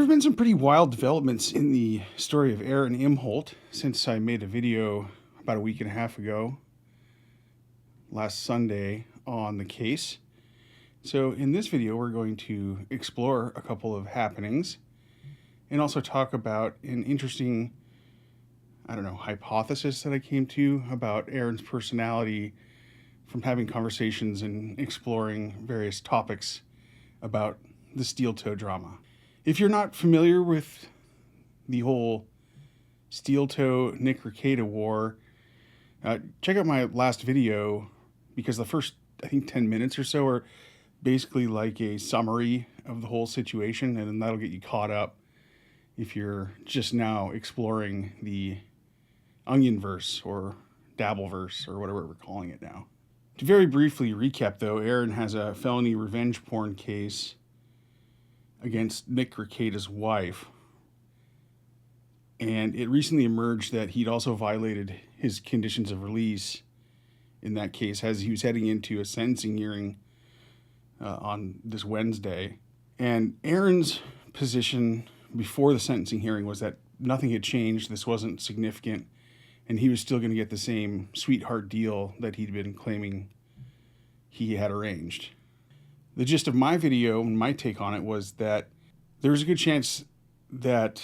There have been some pretty wild developments in the story of Aaron Imholte since I made a video about a week and a half ago, last Sunday, on the case. So in this video, we're going to explore a couple of happenings and also talk about an interesting, hypothesis that I came to about Aaron's personality from having conversations and exploring various topics about the steel toe drama. If you're not familiar with the whole steel toe Nick Rekieta war, check out my last video, because the first, 10 minutes or so are basically like a summary of the whole situation, and then that'll get you caught up if you're just now exploring the Onionverse or Dabbleverse or whatever we're calling it now. To very briefly recap, though, Aaron has a felony revenge porn case against Nick Rekieta's wife, and it recently emerged that he'd also violated his conditions of release in that case as he was heading into a sentencing hearing on this Wednesday. And Aaron's position before the sentencing hearing was that nothing had changed, this wasn't significant, and he was still going to get the same sweetheart deal that he'd been claiming he had arranged. The gist of my video and my take on it was that there was a good chance that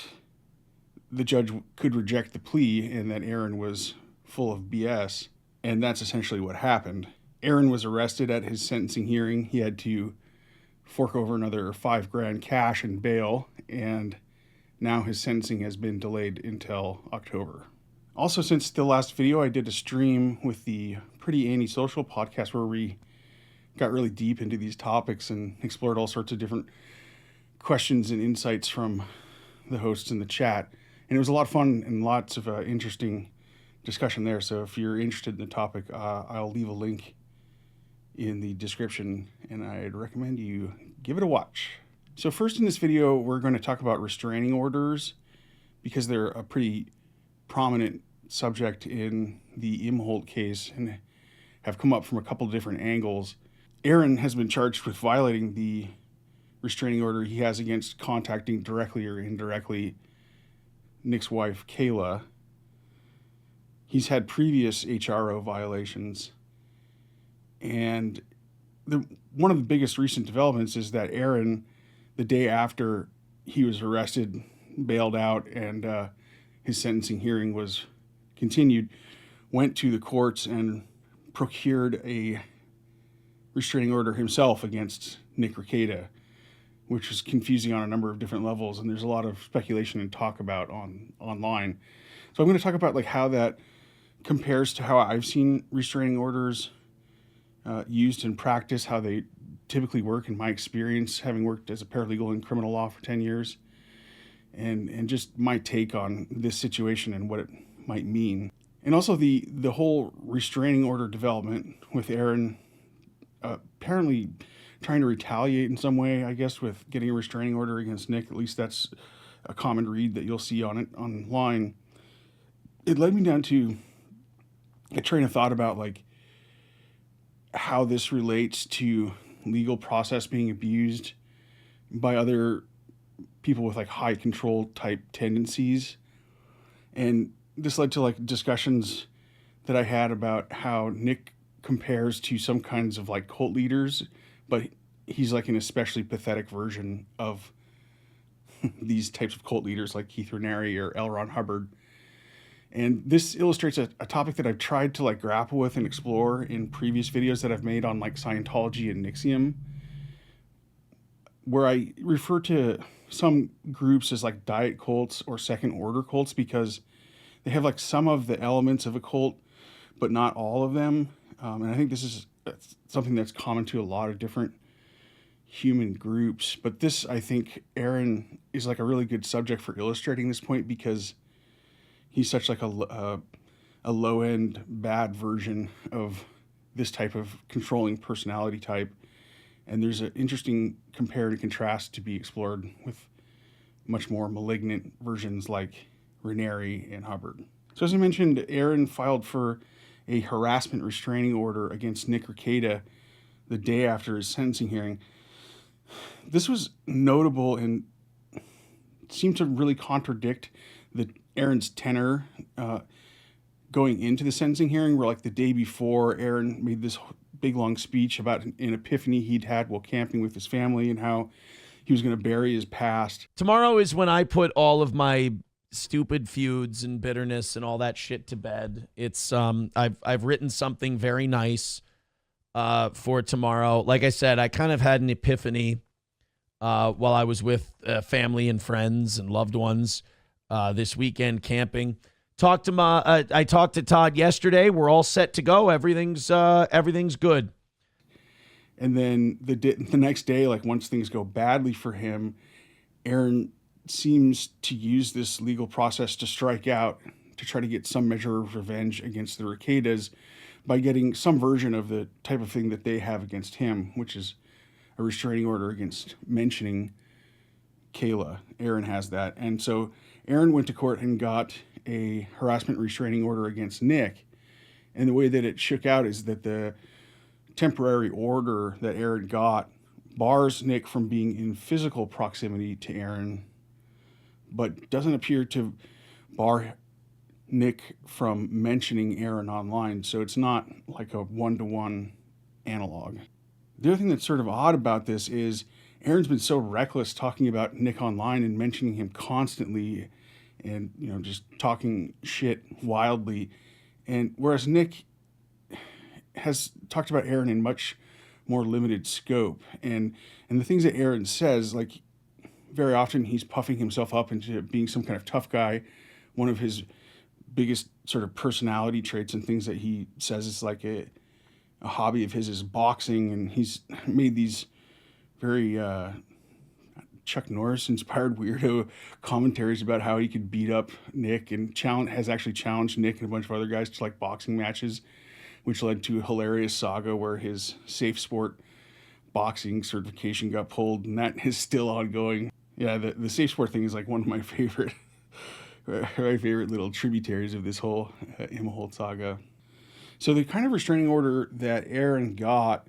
the judge could reject the plea and that Aaron was full of BS, and that's essentially what happened. Aaron was arrested at his sentencing hearing. He had to fork over another $5,000 cash and bail, and now his sentencing has been delayed until October. Also, since the last video, I did a stream with the Pretty Antisocial podcast where we got really deep into these topics and explored all sorts of different questions and insights from the hosts in the chat. And it was a lot of fun and lots of interesting discussion there. So if you're interested in the topic, I'll leave a link in the description, and I'd recommend you give it a watch. So first in this video, we're going to talk about restraining orders, because they're a pretty prominent subject in the Imholte case and have come up from a couple of different angles. Aaron has been charged with violating the restraining order he has against contacting directly or indirectly Nick's wife, Kayla. He's had previous HRO violations. And one of the biggest recent developments is that Aaron, the day after he was arrested, bailed out, and his sentencing hearing was continued, went to the courts and procured a restraining order himself against Nick Rekieta, which is confusing on a number of different levels, and there's a lot of speculation and talk about online. So I'm going to talk about how that compares to how I've seen restraining orders used in practice, how they typically work in my experience, having worked as a paralegal in criminal law for 10 years, and just my take on this situation and what it might mean. And also the whole restraining order development with Aaron apparently trying to retaliate in some way, I guess, with getting a restraining order against Nick. At least that's a common read that you'll see on it online. It led me down to a train of thought about how this relates to legal process being abused by other people with high control type tendencies. And this led to discussions that I had about how Nick compares to some kinds of cult leaders, but he's an especially pathetic version of these types of cult leaders like Keith Raniere or L. Hubbard. And this illustrates a topic that I've tried to grapple with and explore in previous videos that I've made on Scientology and NXIVM, where I refer to some groups as diet cults or second order cults, because they have some of the elements of a cult, but not all of them. And I think this is something that's common to a lot of different human groups. But this, I think, Aaron is a really good subject for illustrating this point, because he's such a low-end bad version of this type of controlling personality type. And there's an interesting compare and contrast to be explored with much more malignant versions like Raniere and Hubbard. So as I mentioned, Aaron filed for a harassment restraining order against Nick Rekieta the day after his sentencing hearing. This was notable in seemed to really contradict Aaron's tenor going into the sentencing hearing, where like the day before, Aaron made this big long speech about an epiphany he'd had while camping with his family and how he was going to bury his past. Tomorrow is when I put all of my stupid feuds and bitterness and all that shit to bed. It's I've written something very nice for tomorrow. Like I said, I kind of had an epiphany while I was with family and friends and loved ones this weekend camping. I talked to Todd yesterday. We're all set to go. Everything's good. And then the next day, like once things go badly for him, Aaron seems to use this legal process to strike out, to try to get some measure of revenge against the Rekietas by getting some version of the type of thing that they have against him, which is a restraining order against mentioning Kayla. Aaron has that. And so Aaron went to court and got a harassment restraining order against Nick. And the way that it shook out is that the temporary order that Aaron got bars Nick from being in physical proximity to Aaron, but doesn't appear to bar Nick from mentioning Aaron online. So it's not like a one-to-one analog. The other thing that's sort of odd about this is Aaron's been so reckless talking about Nick online and mentioning him constantly and, just talking shit wildly. And whereas Nick has talked about Aaron in much more limited scope. And the things that Aaron says, like very often he's puffing himself up into being some kind of tough guy. One of his biggest sort of personality traits and things that he says is like a hobby of his is boxing. And he's made these very Chuck Norris inspired weirdo commentaries about how he could beat up Nick, and has actually challenged Nick and a bunch of other guys to like boxing matches, which led to a hilarious saga where his safe sport boxing certification got pulled, and that is still ongoing. Yeah, the safe sport thing is like one of my favorite little tributaries of this whole Imholte saga. So the kind of restraining order that Aaron got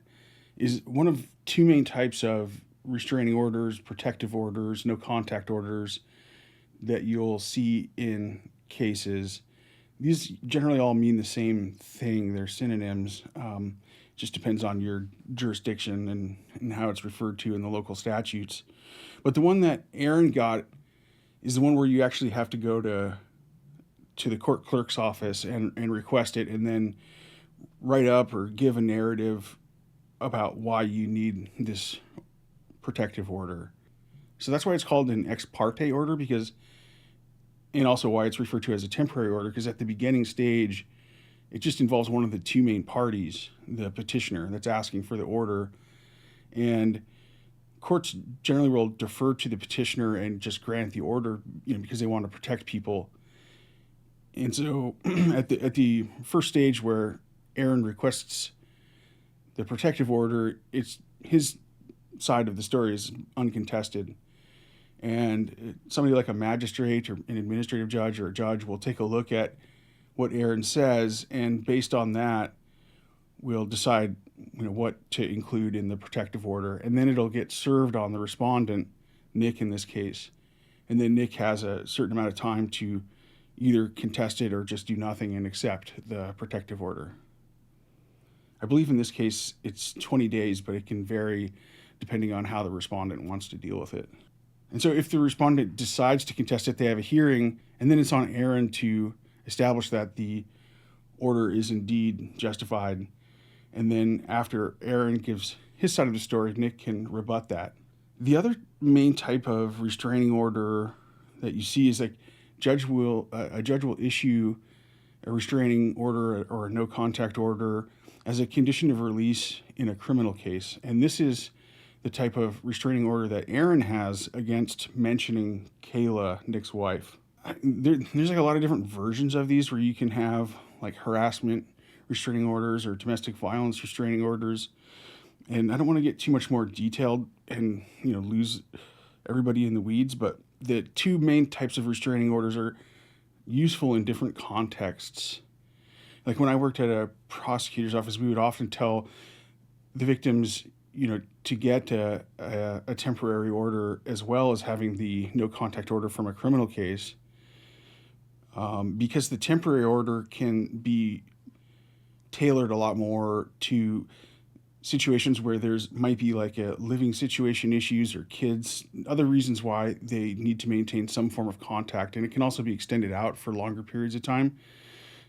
is one of two main types of restraining orders: protective orders, no contact orders, that you'll see in cases. These generally all mean the same thing. They're synonyms. Just depends on your jurisdiction and how it's referred to in the local statutes. But the one that Aaron got is the one where you actually have to go to the court clerk's office and request it, and then write up or give a narrative about why you need this protective order. So that's why it's called an ex parte order, and also why it's referred to as a temporary order, because at the beginning stage, it just involves one of the two main parties, the petitioner that's asking for the order. And courts generally will defer to the petitioner and just grant the order, because they want to protect people. And so at the first stage where Aaron requests the protective order, it's his side of the story is uncontested. And somebody like a magistrate or an administrative judge or a judge will take a look at what Aaron says, and based on that, we'll decide what to include in the protective order. And then it'll get served on the respondent, Nick in this case. And then Nick has a certain amount of time to either contest it or just do nothing and accept the protective order. I believe in this case it's 20 days, but it can vary depending on how the respondent wants to deal with it. And so if the respondent decides to contest it, they have a hearing, and then it's on Aaron to establish that the order is indeed justified. And then after Aaron gives his side of the story, Nick can rebut that. The other main type of restraining order that you see is like a judge will issue a restraining order or a no contact order as a condition of release in a criminal case. And this is the type of restraining order that Aaron has against mentioning Kayla, Nick's wife. There's like a lot of different versions of these where you can have like harassment restraining orders or domestic violence restraining orders. And I don't want to get too much more detailed and, lose everybody in the weeds, but the two main types of restraining orders are useful in different contexts. Like when I worked at a prosecutor's office, we would often tell the victims, to get a temporary order as well as having the no contact order from a criminal case, because the temporary order can be tailored a lot more to situations where might be like a living situation issues or kids, other reasons why they need to maintain some form of contact. And it can also be extended out for longer periods of time.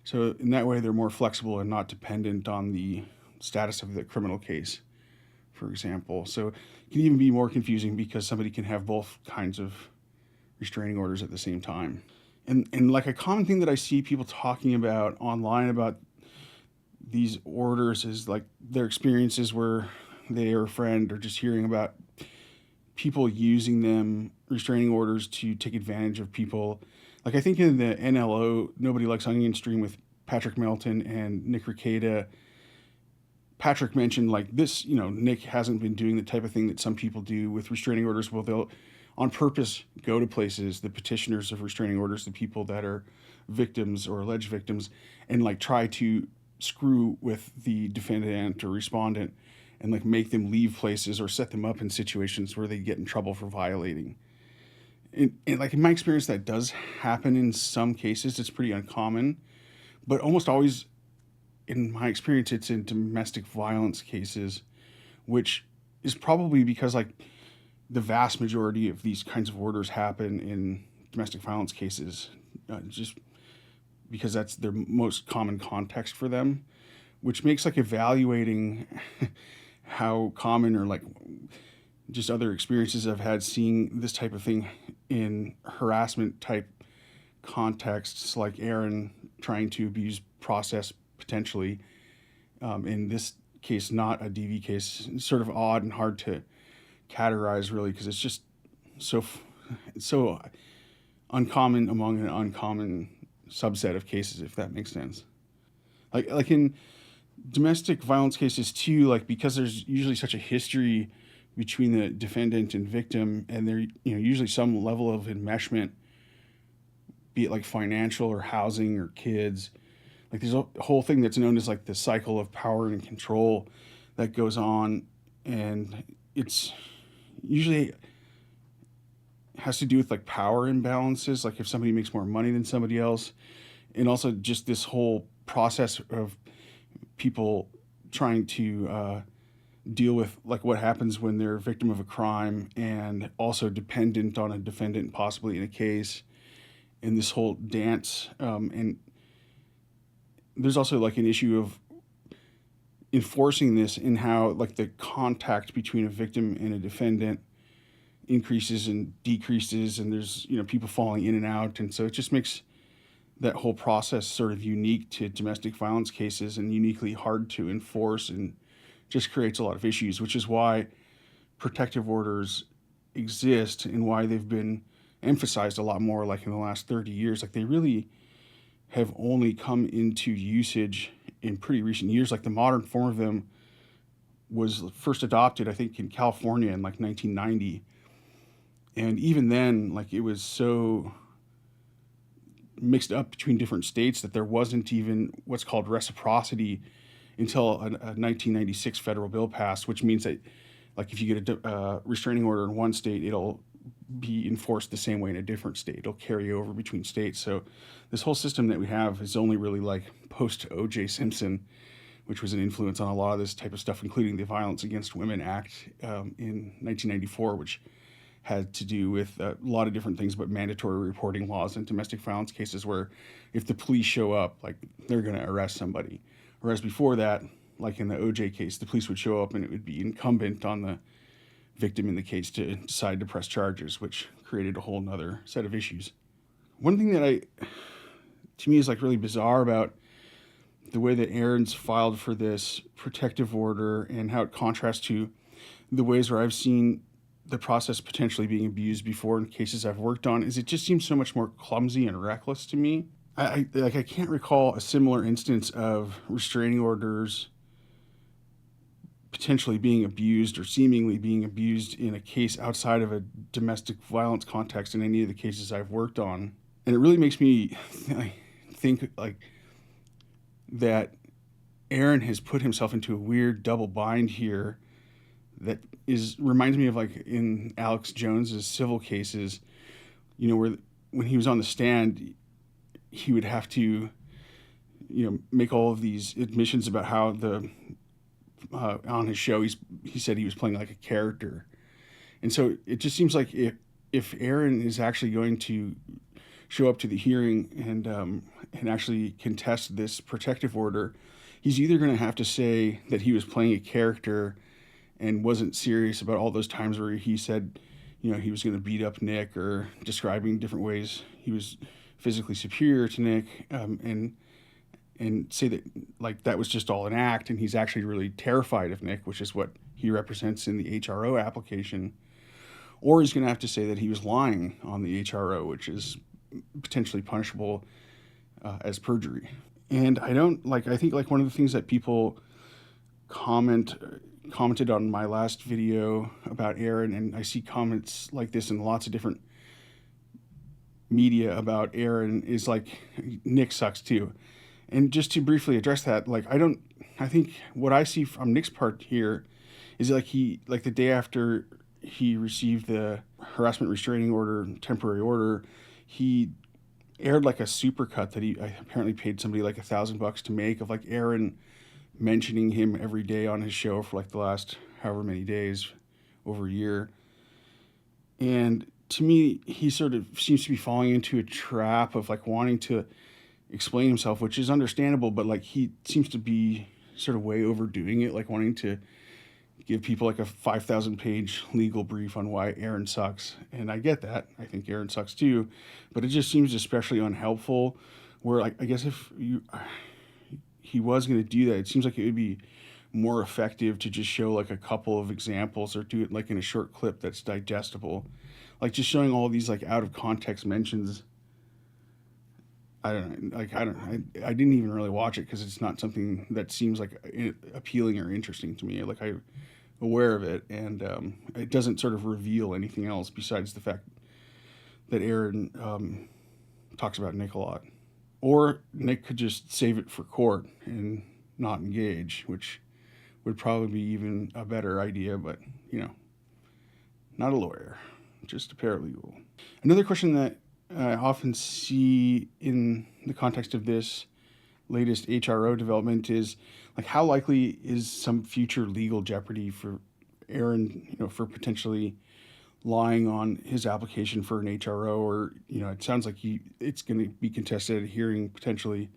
So in that way, they're more flexible and not dependent on the status of the criminal case, for example. So it can even be more confusing because somebody can have both kinds of restraining orders at the same time. And like a common thing that I see people talking about online about these orders is like their experiences where they or a friend are just hearing about people using them, restraining orders, to take advantage of people. Like I think in the NLO, Nobody Likes Onion stream with Patrick Melton and Nick Rekieta, Patrick mentioned like this, Nick hasn't been doing the type of thing that some people do with restraining orders. Well, they'll on purpose go to places, the petitioners of restraining orders, the people that are victims or alleged victims, and like try to screw with the defendant or respondent and like make them leave places or set them up in situations where they get in trouble for violating. And like in my experience, that does happen in some cases. It's pretty uncommon, but almost always in my experience, it's in domestic violence cases, which is probably because like the vast majority of these kinds of orders happen in domestic violence cases, just because that's their most common context for them, which makes like evaluating how common or like just other experiences I've had seeing this type of thing in harassment type contexts, like Aaron trying to abuse process potentially, in this case not a DV case, it's sort of odd and hard to categorize really because it's just so uncommon among an uncommon subset of cases, if that makes sense. Like in domestic violence cases too, like because there's usually such a history between the defendant and victim, and there usually some level of enmeshment, be it like financial or housing or kids. Like there's a whole thing that's known as like the cycle of power and control that goes on, and it's usually has to do with like power imbalances, like if somebody makes more money than somebody else, and also just this whole process of people trying to deal with like what happens when they're a victim of a crime and also dependent on a defendant possibly in a case, in this whole dance. And there's also like an issue of enforcing this in how like the contact between a victim and a defendant increases and decreases, and there's people falling in and out, and so it just makes that whole process sort of unique to domestic violence cases and uniquely hard to enforce, and just creates a lot of issues, which is why protective orders exist and why they've been emphasized a lot more like in the last 30 years. Like they really have only come into usage in pretty recent years. Like the modern form of them was first adopted, I think, in California in like 1990. And even then, like it was so mixed up between different states that there wasn't even what's called reciprocity until a 1996 federal bill passed, which means that like if you get a restraining order in one state, it'll be enforced the same way in a different state. It'll carry over between states. So this whole system that we have is only really like post O.J. Simpson, which was an influence on a lot of this type of stuff, including the Violence Against Women Act in 1994, which had to do with a lot of different things, but mandatory reporting laws in domestic violence cases where if the police show up, like they're going to arrest somebody. Whereas before that, like in the OJ case, the police would show up and it would be incumbent on the victim in the case to decide to press charges, which created a whole nother set of issues. One thing that to me is like really bizarre about the way that Aaron's filed for this protective order and how it contrasts to the ways where I've seen the process potentially being abused before in cases I've worked on is it just seems so much more clumsy and reckless to me. I can't recall a similar instance of restraining orders potentially being abused or seemingly being abused in a case outside of a domestic violence context in any of the cases I've worked on. And it really makes me think like that Aaron has put himself into a weird double bind here that reminds me of like in Alex Jones's civil cases, where when he was on the stand, he would have to, make all of these admissions about how on his show he said he was playing like a character, and so it just seems like if Aaron is actually going to show up to the hearing and actually contest this protective order, he's either going to have to say that he was playing a character and wasn't serious about all those times where he said, he was going to beat up Nick, or describing different ways he was physically superior to Nick, and say that like that was just all an act, and he's actually really terrified of Nick, which is what he represents in the HRO application. Or he's going to have to say that he was lying on the HRO, which is potentially punishable as perjury. And I think like one of the things that people commented on my last video about Aaron, and I see comments like this in lots of different media about Aaron, is like, Nick sucks too. And just to briefly address that, like I think what I see from Nick's part here is like the day after he received the harassment restraining order, temporary order, he aired like a supercut that he apparently paid somebody like $1,000 to make, of like Aaron mentioning him every day on his show for like the last however many days, over a year. And to me, he sort of seems to be falling into a trap of like wanting to explain himself, which is understandable, but like he seems to be sort of way overdoing it, like wanting to give people like a 5,000 page legal brief on why Aaron sucks. And I get that. I think Aaron sucks too, but it just seems especially unhelpful, where like, I guess if he was going to do that, it seems like it would be more effective to just show like a couple of examples, or do it like in a short clip that's digestible. Like just showing all these like out of context mentions. I didn't even really watch it because it's not something that seems like appealing or interesting to me. Like I'm aware of it, and it doesn't sort of reveal anything else besides the fact that Aaron talks about Nick a lot. Or Nick could just save it for court and not engage, which would probably be even a better idea, but, not a lawyer, just a paralegal. Another question that I often see in the context of this latest HRO development is, like, how likely is some future legal jeopardy for Aaron, for potentially lying on his application for an HRO, or, it sounds like it's going to be contested at a hearing potentially.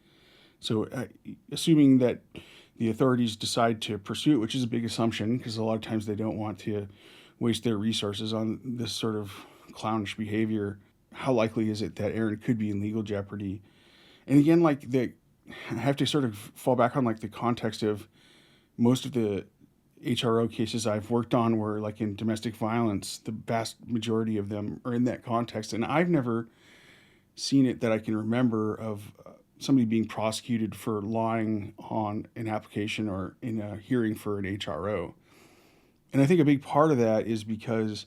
So assuming that the authorities decide to pursue it, which is a big assumption because a lot of times they don't want to waste their resources on this sort of clownish behavior, how likely is it that Aaron could be in legal jeopardy? And again, I have to sort of fall back on like the context of most of the HRO cases I've worked on were like in domestic violence. The vast majority of them are in that context. And I've never seen it that I can remember of somebody being prosecuted for lying on an application or in a hearing for an HRO. And I think a big part of that is because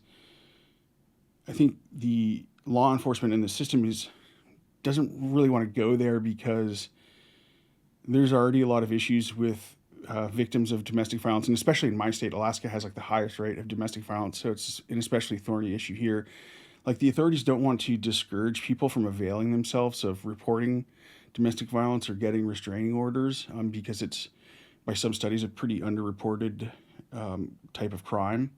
I think the law enforcement and the system doesn't really want to go there, because there's already a lot of issues with victims of domestic violence, and especially in my state, Alaska has like the highest rate of domestic violence, so it's an especially thorny issue here. Like the authorities don't want to discourage people from availing themselves of reporting domestic violence or getting restraining orders, because it's, by some studies, a pretty underreported type of crime.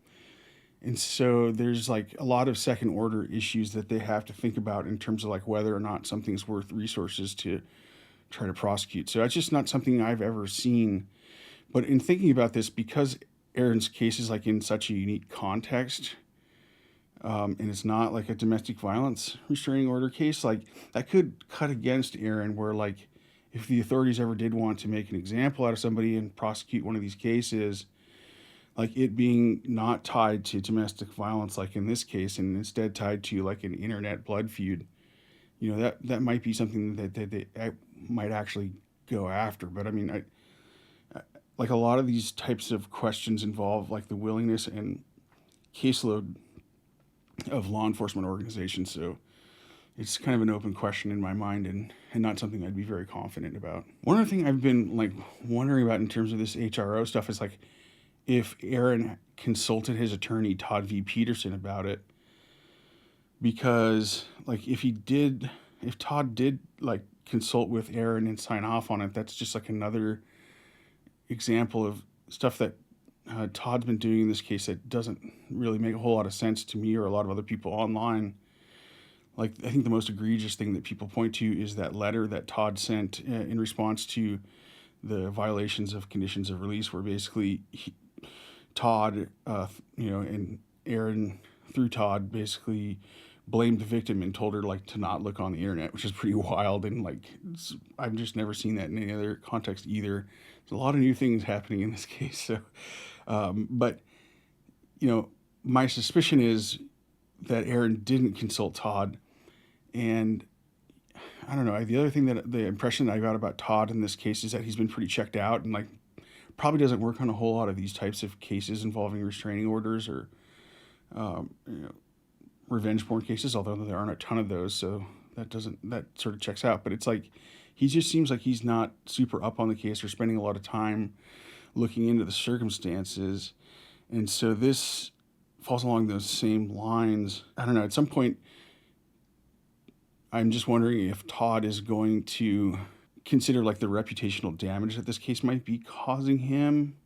And so there's like a lot of second order issues that they have to think about in terms of like whether or not something's worth resources to try to prosecute. So it's just not something I've ever seen. But in thinking about this, because Aaron's case is like in such a unique context, and it's not like a domestic violence restraining order case, like that could cut against Aaron, where like if the authorities ever did want to make an example out of somebody and prosecute one of these cases, like it being not tied to domestic violence, like in this case, and instead tied to like an internet blood feud, that might be something that they might actually go after. But I mean, I like a lot of these types of questions involve like the willingness and caseload of law enforcement organizations. So it's kind of an open question in my mind, and not something I'd be very confident about. One other thing I've been like wondering about in terms of this HRO stuff is like, if Aaron consulted his attorney, Todd V. Peterson, about it, because like if Todd did like consult with Aaron and sign off on it, that's just like another example of stuff that Todd's been doing in this case that doesn't really make a whole lot of sense to me or a lot of other people online. Like, I think the most egregious thing that people point to is that letter that Todd sent in response to the violations of conditions of release, where basically Todd, and Aaron through Todd basically blamed the victim and told her like to not look on the internet, which is pretty wild. And like, I've just never seen that in any other context either. There's a lot of new things happening in this case. So, but my suspicion is that Aaron didn't consult Todd. And I don't know. The other thing that the impression that I got about Todd in this case is that he's been pretty checked out and like probably doesn't work on a whole lot of these types of cases involving restraining orders or, revenge porn cases, although there aren't a ton of those. So that sort of checks out. But it's like, he just seems like he's not super up on the case or spending a lot of time looking into the circumstances. And so this falls along those same lines. I don't know. At some point, I'm just wondering if Todd is going to consider like the reputational damage that this case might be causing him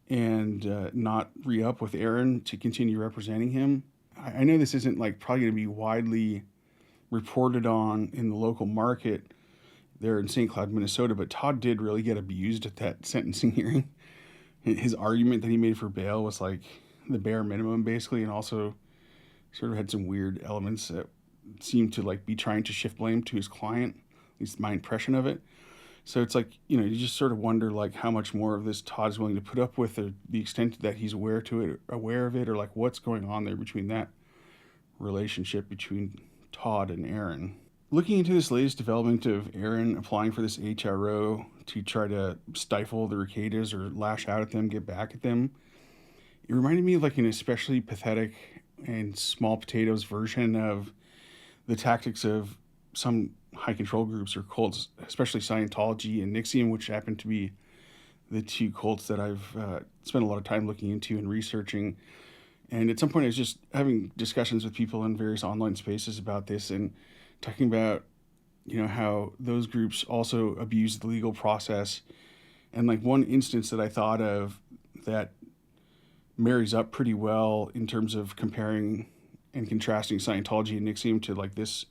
and not re-up with Aaron to continue representing him. I know this isn't like probably going to be widely reported on in the local market there in St. Cloud, Minnesota, but Todd did really get abused at that sentencing hearing. His argument that he made for bail was like the bare minimum basically, and also sort of had some weird elements that seemed to like be trying to shift blame to his client, at least my impression of it. So it's like, you just sort of wonder like how much more of this Todd's willing to put up with, or the extent that he's aware of it, or like what's going on there between that relationship between Todd and Aaron. Looking into this latest development of Aaron applying for this HRO to try to stifle the Rekietas or lash out at them, get back at them, it reminded me of like an especially pathetic and small potatoes version of the tactics of some high control groups or cults, especially Scientology and NXIVM, which happen to be the two cults that I've spent a lot of time looking into and researching. And at some point I was just having discussions with people in various online spaces about this and talking about, how those groups also abuse the legal process. And like one instance that I thought of that marries up pretty well in terms of comparing and contrasting Scientology and NXIVM to like this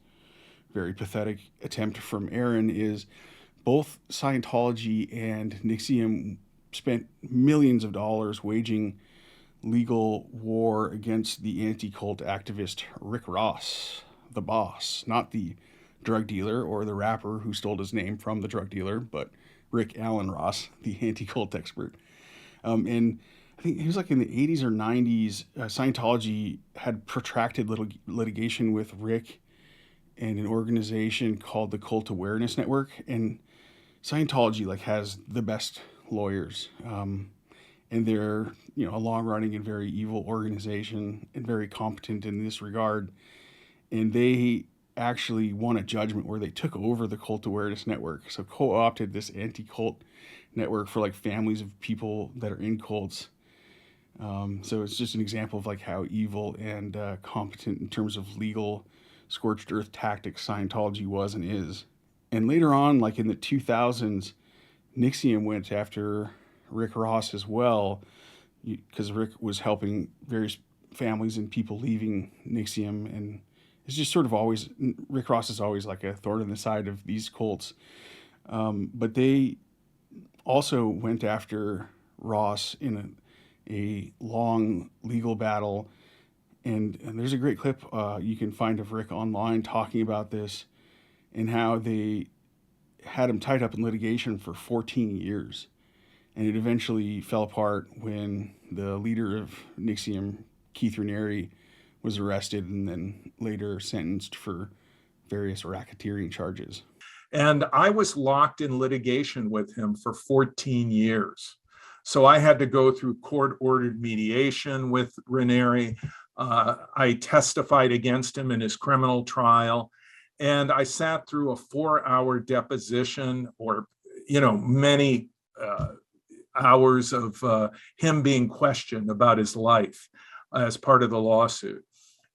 very pathetic attempt from Aaron is both Scientology and NXIVM spent millions of dollars waging legal war against the anti-cult activist Rick Ross, the boss, not the drug dealer or the rapper who stole his name from the drug dealer, but Rick Allen Ross, the anti-cult expert. And I think it was like in the 80s or 90s, Scientology had protracted litigation with Rick and an organization called the Cult Awareness Network. And Scientology like has the best lawyers. And they're, a long-running and very evil organization and very competent in this regard. And they actually won a judgment where they took over the Cult Awareness Network. So co-opted this anti-cult network for like families of people that are in cults. So it's just an example of like how evil and competent in terms of legal scorched earth tactics Scientology was and is. And later on, like in the 2000s, NXIVM went after Rick Ross as well, because Rick was helping various families and people leaving NXIVM. And it's just sort of always, Rick Ross is always like a thorn in the side of these cults. But they also went after Ross in a long legal battle. And there's a great clip you can find of Rick online talking about this and how they had him tied up in litigation for 14 years. And it eventually fell apart when the leader of NXIVM, Keith Raniere, was arrested and then later sentenced for various racketeering charges. And I was locked in litigation with him for 14 years. So I had to go through court-ordered mediation with Raniere. I testified against him in his criminal trial, and I sat through a 4-hour deposition or, many hours of him being questioned about his life as part of the lawsuit.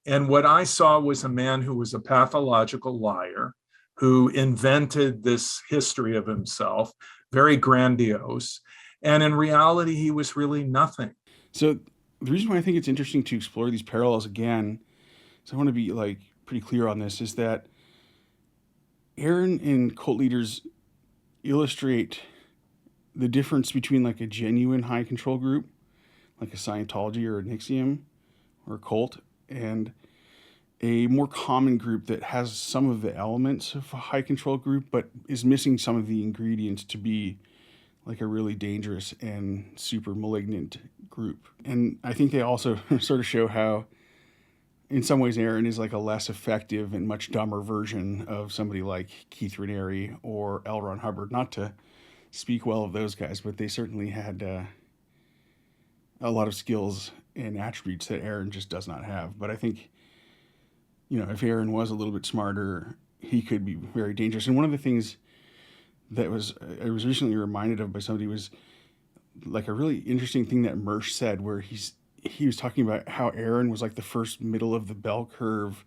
And what I saw was a man who was a pathological liar, who invented this history of himself, very grandiose. And in reality, he was really nothing. So the reason why I think it's interesting to explore these parallels again, so I want to be like pretty clear on this, is that Aaron and cult leaders illustrate the difference between like a genuine high control group, like a Scientology or a NXIVM or a cult, and a more common group that has some of the elements of a high control group, but is missing some of the ingredients to be like a really dangerous and super malignant group. And I think they also sort of show how, in some ways, Aaron is like a less effective and much dumber version of somebody like Keith Raniere or L. Hubbard. Not to speak well of those guys, but they certainly had a lot of skills and attributes that Aaron just does not have. But I think, if Aaron was a little bit smarter, he could be very dangerous. And one of the things that I was recently reminded of by somebody was like a really interesting thing that Mersch said, where he was talking about how Aaron was like the first middle of the bell curve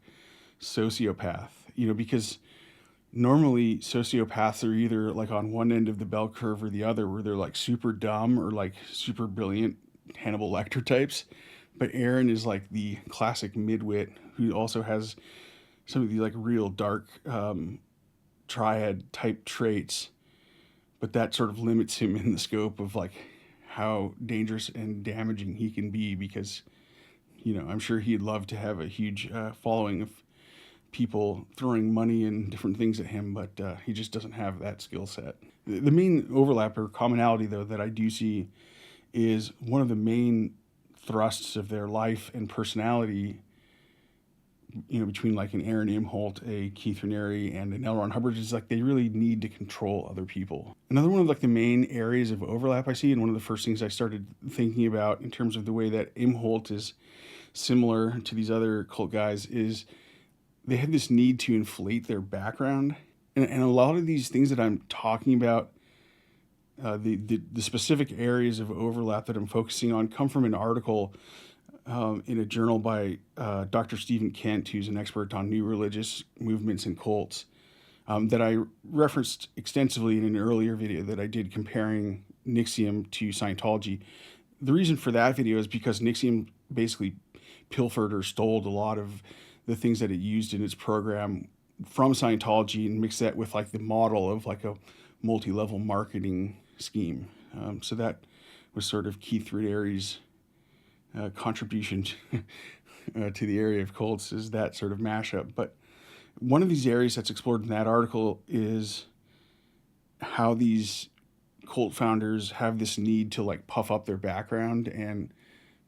sociopath, because normally sociopaths are either like on one end of the bell curve or the other, where they're like super dumb or like super brilliant Hannibal Lecter types. But Aaron is like the classic midwit who also has some of the like real dark triad type traits, but that sort of limits him in the scope of like how dangerous and damaging he can be, because I'm sure he'd love to have a huge following of people throwing money and different things at him, but he just doesn't have that skill set. The main overlap or commonality, though, that I do see is one of the main thrusts of their life and personality, between like an Aaron Imholte, a Keith Raniere, and an L. Hubbard, is like they really need to control other people. Another one of like the main areas of overlap I see, and one of the first things I started thinking about in terms of the way that Imholte is similar to these other cult guys, is they have this need to inflate their background. And a lot of these things that I'm talking about, the specific areas of overlap that I'm focusing on, come from an article in a journal by Dr. Stephen Kent, who's an expert on new religious movements and cults, that I referenced extensively in an earlier video that I did comparing NXIVM to Scientology. The reason for that video is because NXIVM basically pilfered or stole a lot of the things that it used in its program from Scientology and mixed that with like the model of like a multi-level marketing scheme. So that was sort of Keith Raniere's contribution to the area of cults, is that sort of mashup. But one of these areas that's explored in that article is how these cult founders have this need to like puff up their background and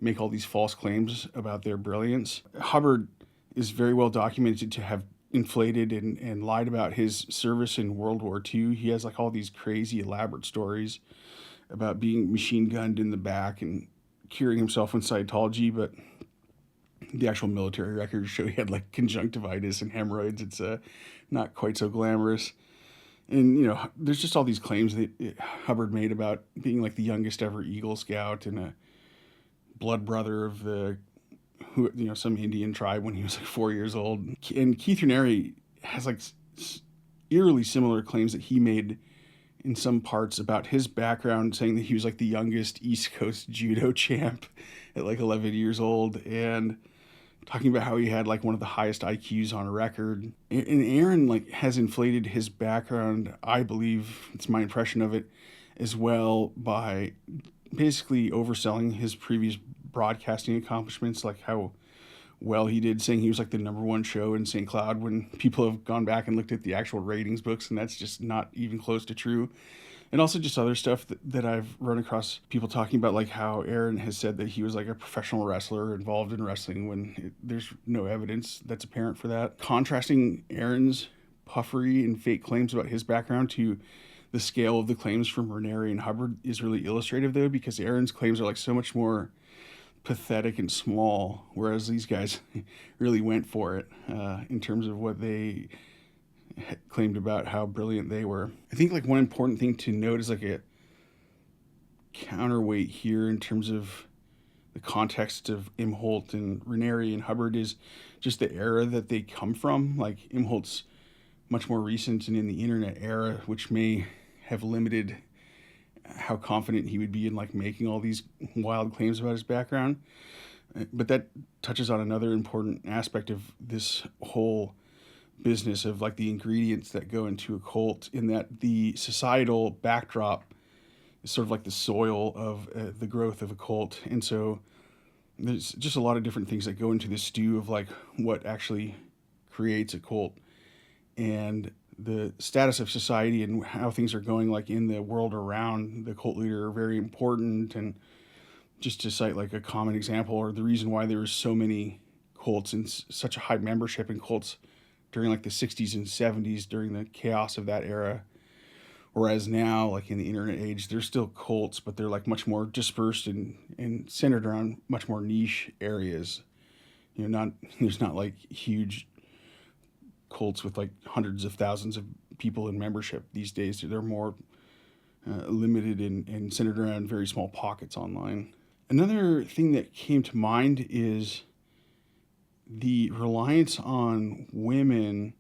make all these false claims about their brilliance. Hubbard is very well documented to have inflated and lied about his service in World War II. He has like all these crazy elaborate stories about being machine gunned in the back and curing himself in Scientology, but the actual military records show he had like conjunctivitis and hemorrhoids. It's not quite so glamorous. And, there's just all these claims that Hubbard made about being like the youngest ever Eagle Scout and a blood brother of some Indian tribe when he was like 4 years old. And Keith Raniere has like eerily similar claims that he made in some parts about his background, saying that he was like the youngest East Coast judo champ at like 11 years old, and talking about how he had like one of the highest IQs on record. And Aaron like has inflated his background, I believe, it's my impression of it, as well, by basically overselling his previous broadcasting accomplishments, like how well he did, saying he was like the #1 show in St. Cloud, when people have gone back and looked at the actual ratings books, and that's just not even close to true. And also just other stuff that I've run across people talking about, like how Aaron has said that he was like a professional wrestler involved in wrestling when there's no evidence that's apparent for that. Contrasting Aaron's puffery and fake claims about his background to the scale of the claims from Raniere and Hubbard is really illustrative, though, because Aaron's claims are like so much more pathetic and small, whereas these guys really went for it in terms of what they claimed about how brilliant they were. I think like one important thing to note is like counterweight here in terms of the context of Imholte and Raniere and Hubbard is just the era that they come from. Like Imholte's much more recent and in the internet era, which may have limited how confident he would be in like making all these wild claims about his background. But that touches on another important aspect of this whole business of like the ingredients that go into a cult, in that the societal backdrop is sort of like the soil of the growth of a cult. And so there's just a lot of different things that go into this stew of like what actually creates a cult, and the status of society and how things are going like in the world around the cult leader are very important. And just to cite like a common example, or the reason why there were so many cults and such a high membership in cults during like the 60s and 70s during the chaos of that era, whereas now like in the internet age there's still cults, but they're like much more dispersed and centered around much more niche areas. You know, there's not like huge cults with like hundreds of thousands of people in membership these days. They're more limited and centered around very small pockets online. Another thing that came to mind is the reliance on women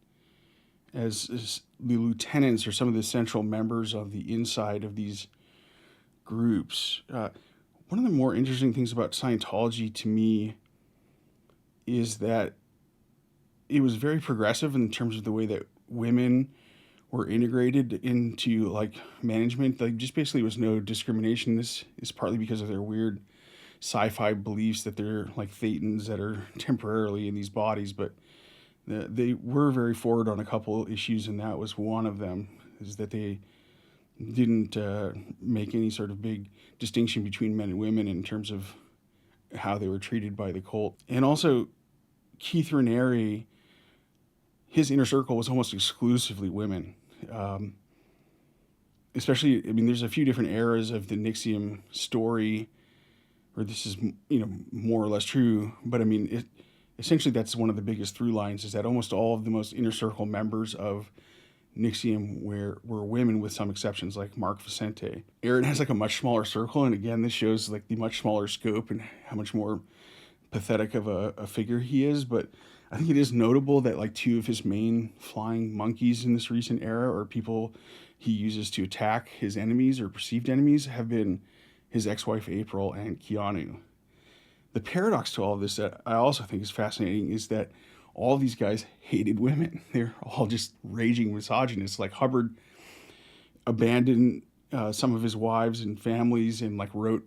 as the lieutenants or some of the central members of the inside of these groups. One of the more interesting things about Scientology to me is that it was very progressive in terms of the way that women were integrated into like management. Like just basically was no discrimination. This is partly because of their weird sci-fi beliefs that they're like thetans that are temporarily in these bodies, but they were very forward on a couple issues, and that was one of them, is that they didn't make any sort of big distinction between men and women in terms of how they were treated by the cult. And also Keith Raniere, his inner circle was almost exclusively women. Especially, I mean, there's a few different eras of the NXIVM story where this is, you know, more or less true. But I mean, essentially that's one of the biggest through lines, is that almost all of the most inner circle members of NXIVM were women, with some exceptions like Mark Vicente. Aaron has like a much smaller circle, and again, this shows like the much smaller scope and how much more pathetic of a figure he is. But I think it is notable that like two of his main flying monkeys in this recent era, or people he uses to attack his enemies or perceived enemies, have been his ex-wife April and Keanu. The paradox to all of this that I also think is fascinating is that all these guys hated women. They're all just raging misogynists. Like Hubbard abandoned some of his wives and families and like wrote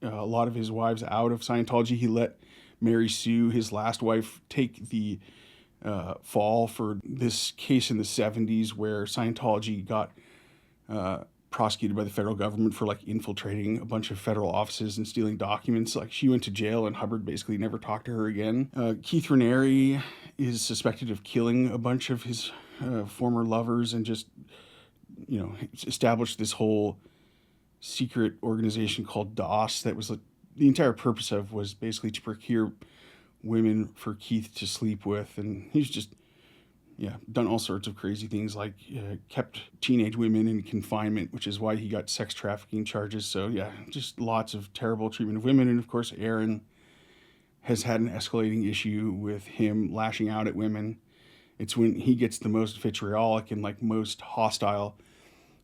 a lot of his wives out of Scientology. He let Mary Sue, his last wife, take the fall for this case in the 70s where Scientology got prosecuted by the federal government for like infiltrating a bunch of federal offices and stealing documents. Like she went to jail and Hubbard basically never talked to her again. Keith Raniere is suspected of killing a bunch of his former lovers and just, you know, established this whole secret organization called DOS that was like, the entire purpose of was basically to procure women for Keith to sleep with. And he's just, done all sorts of crazy things, like kept teenage women in confinement, which is why he got sex trafficking charges. So just lots of terrible treatment of women. And of course, Aaron has had an escalating issue with him lashing out at women. It's when he gets the most vitriolic and like most hostile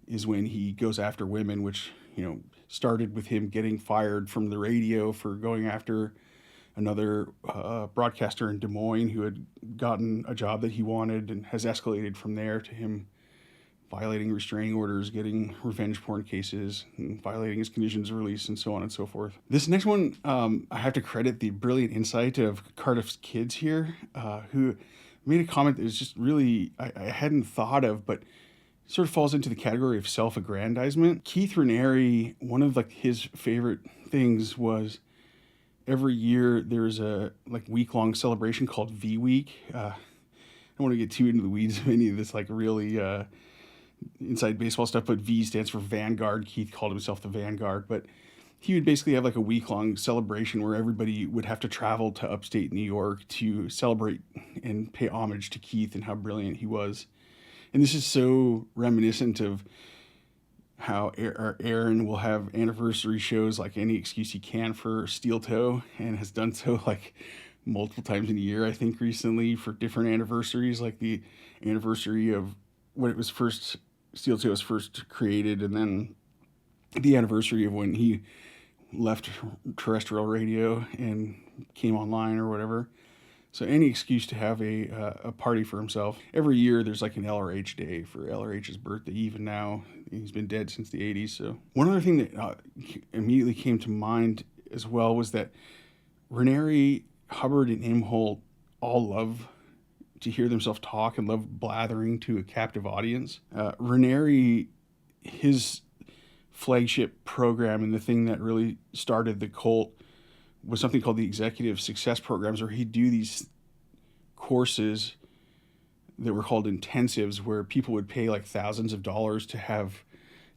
is when he goes after women, which, you know, started with him getting fired from the radio for going after another broadcaster in Des Moines who had gotten a job that he wanted, and has escalated from there to him violating restraining orders, getting revenge porn cases, and violating his conditions of release, and so on and so forth. This next one, I have to credit the brilliant insight of Cardiff's Kids here, who made a comment that was just really, I hadn't thought of, but sort of falls into the category of self-aggrandizement. Keith Raniere, one of like his favorite things was every year there's a like week-long celebration called V Week. I don't want to get too into the weeds of any of this like really inside baseball stuff, but V stands for Vanguard. Keith called himself the Vanguard, but he would basically have like a week-long celebration where everybody would have to travel to upstate New York to celebrate and pay homage to Keith and how brilliant he was. And this is so reminiscent of how Aaron will have anniversary shows like any excuse he can for steel toe, and has done so like multiple times in a year, I think, recently for different anniversaries, like the anniversary of when it was first, steel toe was first created, and then the anniversary of when he left terrestrial radio and came online or whatever. So any excuse to have a party for himself. Every year there's like an LRH day for LRH's birthday, even now. He's been dead since the 80s. So one other thing that immediately came to mind as well was that Raniere, Hubbard, and Imholte all love to hear themselves talk and love blathering to a captive audience. Raniere, his flagship program and the thing that really started the cult was something called the Executive Success Programs, where he'd do these courses that were called intensives, where people would pay like thousands of dollars to have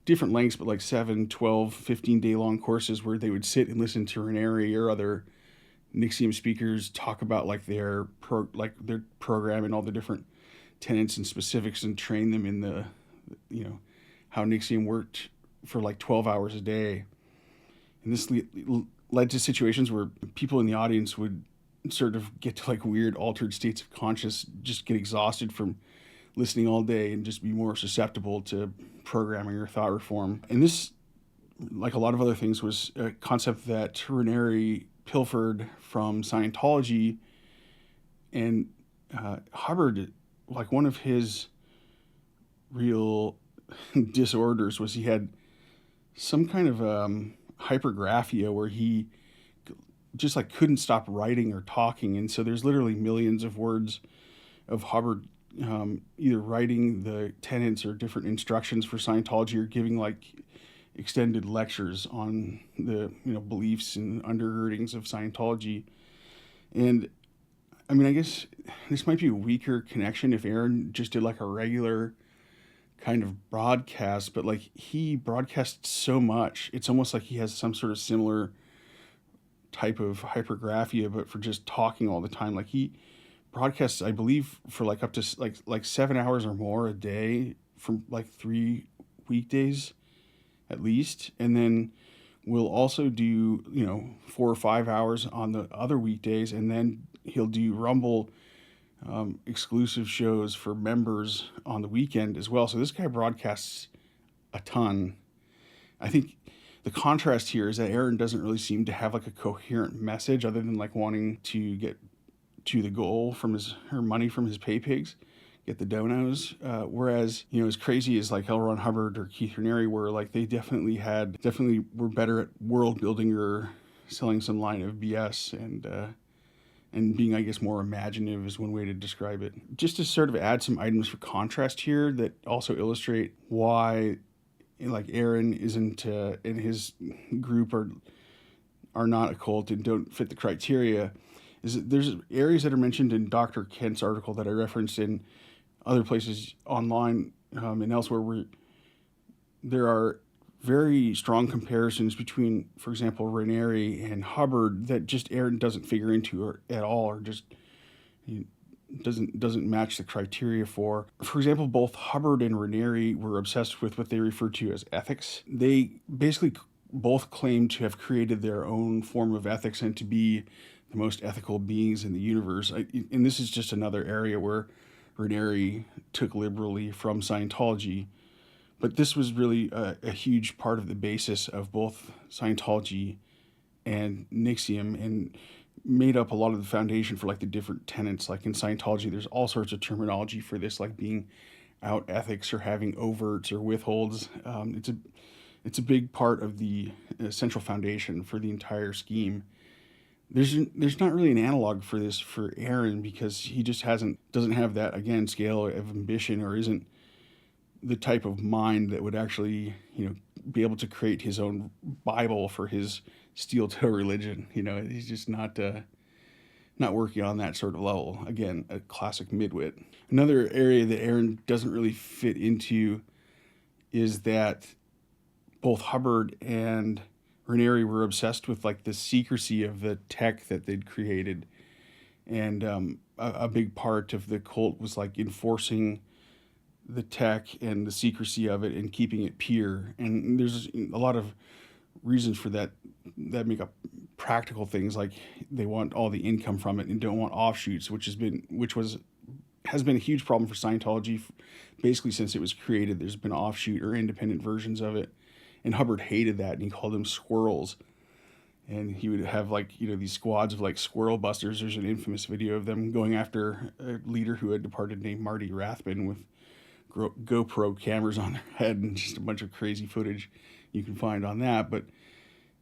different lengths, but like 7, 12, 15-day long courses where they would sit and listen to Raniere or other NXIVM speakers talk about like their program and all the different tenets and specifics, and train them in the, how NXIVM worked for like 12 hours a day. And this led to situations where people in the audience would sort of get to like weird altered states of conscious, just get exhausted from listening all day and just be more susceptible to programming or thought reform. And this, like a lot of other things, was a concept that Raniere pilfered from Scientology. And Hubbard, like one of his real disorders was he had some kind of hypergraphia where he just like couldn't stop writing or talking. And so there's literally millions of words of Hubbard either writing the tenets or different instructions for Scientology, or giving like extended lectures on the beliefs and undergirdings of Scientology. And I mean, I guess this might be a weaker connection if Aaron just did like a regular kind of broadcast, but like he broadcasts so much, it's almost like he has some sort of similar type of hypergraphia, but for just talking all the time. Like he broadcasts, I believe, for like up to like 7 hours or more a day from like 3 weekdays at least, and then we'll also do 4 or 5 hours on the other weekdays, and then he'll do Rumble exclusive shows for members on the weekend as well. So this guy broadcasts a ton. I think the contrast here is that Aaron doesn't really seem to have like a coherent message other than like wanting to get to the goal from her money from his pay pigs, get the donos. Whereas, as crazy as like L. Ron Hubbard or Keith Raniere were, like they definitely were better at world building or selling some line of BS, and being, I guess, more imaginative is one way to describe it. Just to sort of add some items for contrast here that also illustrate why, like, Aaron isn't and his group are not a cult and don't fit the criteria, is that there's areas that are mentioned in Dr. Kent's article that I referenced in other places online and elsewhere, where there are very strong comparisons between, for example, Raniere and Hubbard that just Aaron doesn't figure into at all, or just doesn't match the criteria for. For example, both Hubbard and Raniere were obsessed with what they refer to as ethics. They basically both claim to have created their own form of ethics and to be the most ethical beings in the universe. And this is just another area where Raniere took liberally from Scientology. But this was really a huge part of the basis of both Scientology and NXIVM, and made up a lot of the foundation for like the different tenets. Like in Scientology, there's all sorts of terminology for this, like being out ethics or having overts or withholds. It's a big part of the central foundation for the entire scheme. There's not really an analog for this for Aaron, because he just doesn't have that, again, scale of ambition, or isn't the type of mind that would actually, be able to create his own Bible for his steel toe religion. He's just not working on that sort of level. Again, a classic midwit. Another area that Aaron doesn't really fit into is that both Hubbard and Raniere were obsessed with like the secrecy of the tech that they'd created. And a big part of the cult was like enforcing the tech and the secrecy of it and keeping it pure. And there's a lot of reasons for that make up practical things, like they want all the income from it and don't want offshoots, which has been a huge problem for Scientology basically since it was created. There's been offshoot or independent versions of it, and Hubbard hated that, and he called them squirrels. And he would have, like, you know, these squads of like squirrel busters. There's an infamous video of them going after a leader who had departed named Marty Rathbun with GoPro cameras on their head, and just a bunch of crazy footage you can find on that. But,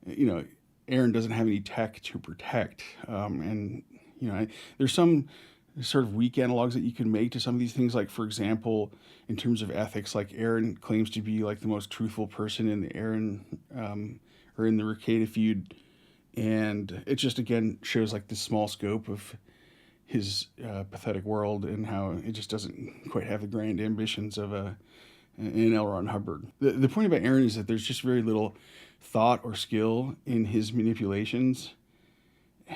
you know, Aaron doesn't have any tech to protect. And, you know, there's some sort of weak analogs that you can make to some of these things. Like, for example, in terms of ethics, like Aaron claims to be like the most truthful person in the or in the Rekieta feud. And it just, again, shows like the small scope of his pathetic world and how it just doesn't quite have the grand ambitions of an L. Hubbard. The point about Aaron is that there's just very little thought or skill in his manipulations.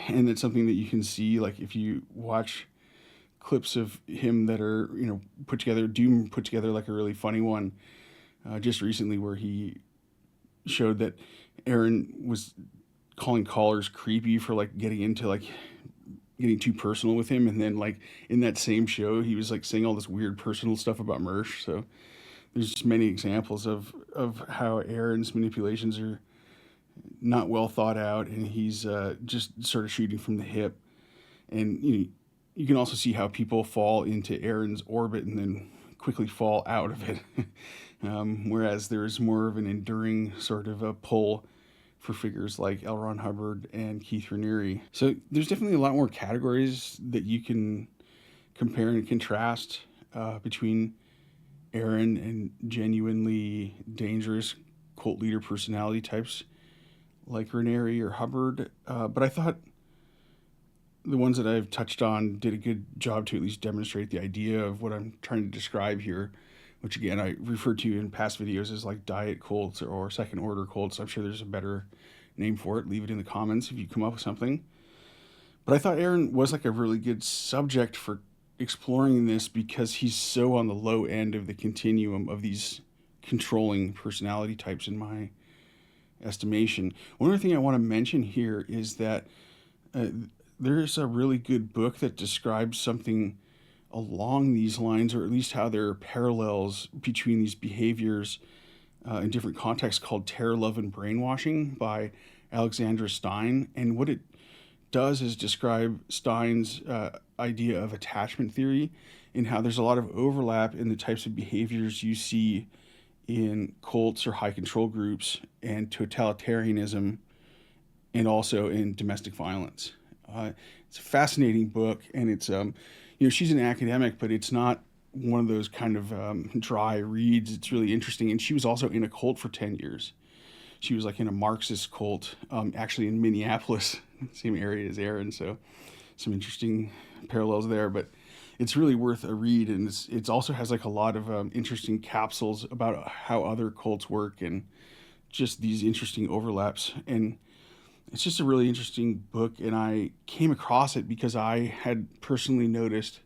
And it's something that you can see, like, if you watch clips of him that are, you know, put together like a really funny one just recently, where he showed that Aaron was calling callers creepy for like getting too personal with him, and then like in that same show he was like saying all this weird personal stuff about Mersh. So there's just many examples of how Aaron's manipulations are not well thought out, and he's just sort of shooting from the hip. And you can also see how people fall into Aaron's orbit and then quickly fall out of it. Whereas there is more of an enduring sort of a pull for figures like L. Ron Hubbard and Keith Raniere. So there's definitely a lot more categories that you can compare and contrast between Aaron and genuinely dangerous cult leader personality types like Raniere or Hubbard. But I thought the ones that I've touched on did a good job to at least demonstrate the idea of what I'm trying to describe here, which again I referred to in past videos as like diet cults or second order cults. I'm sure there's a better name for it. Leave it in the comments if you come up with something. But I thought Aaron was like a really good subject for exploring this because he's so on the low end of the continuum of these controlling personality types in my estimation. One other thing I want to mention here is that there's a really good book that describes something along these lines, or at least how there are parallels between these behaviors in different contexts, called Terror, Love, and Brainwashing by Alexandra Stein. And what it does is describe Stein's idea of attachment theory and how there's a lot of overlap in the types of behaviors you see in cults or high control groups and totalitarianism, and also in domestic violence. It's a fascinating book, and it's she's an academic, but it's not one of those kind of dry reads. It's really interesting. And she was also in a cult for 10 years. She was like in a Marxist cult, actually in Minneapolis, same area as Aaron. So some interesting parallels there, but it's really worth a read. And it also has like a lot of interesting capsules about how other cults work and just these interesting overlaps. And it's just a really interesting book. And I came across it because I had personally noticed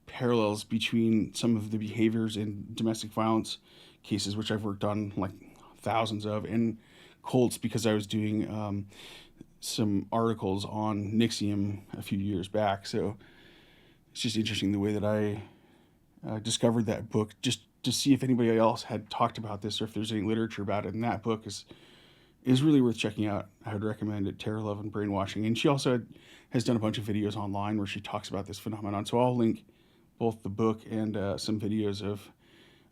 parallels between some of the behaviors in domestic violence cases, which I've worked on like thousands of, and cults, because I was doing some articles on NXIVM a few years back. So it's just interesting the way that I discovered that book, just to see if anybody else had talked about this or if there's any literature about it. And that book is really worth checking out. I would recommend it, Terror, Love, and Brainwashing. And she also has done a bunch of videos online where she talks about this phenomenon. So I'll link both the book and some videos of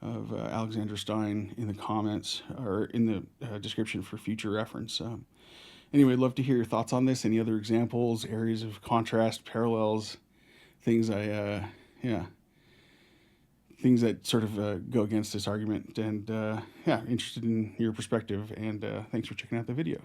Alexandra Stein in the comments or in the description for future reference. Anyway, I'd love to hear your thoughts on this. Any other examples, areas of contrast, parallels, things things that sort of go against this argument. And interested in your perspective. And thanks for checking out the video.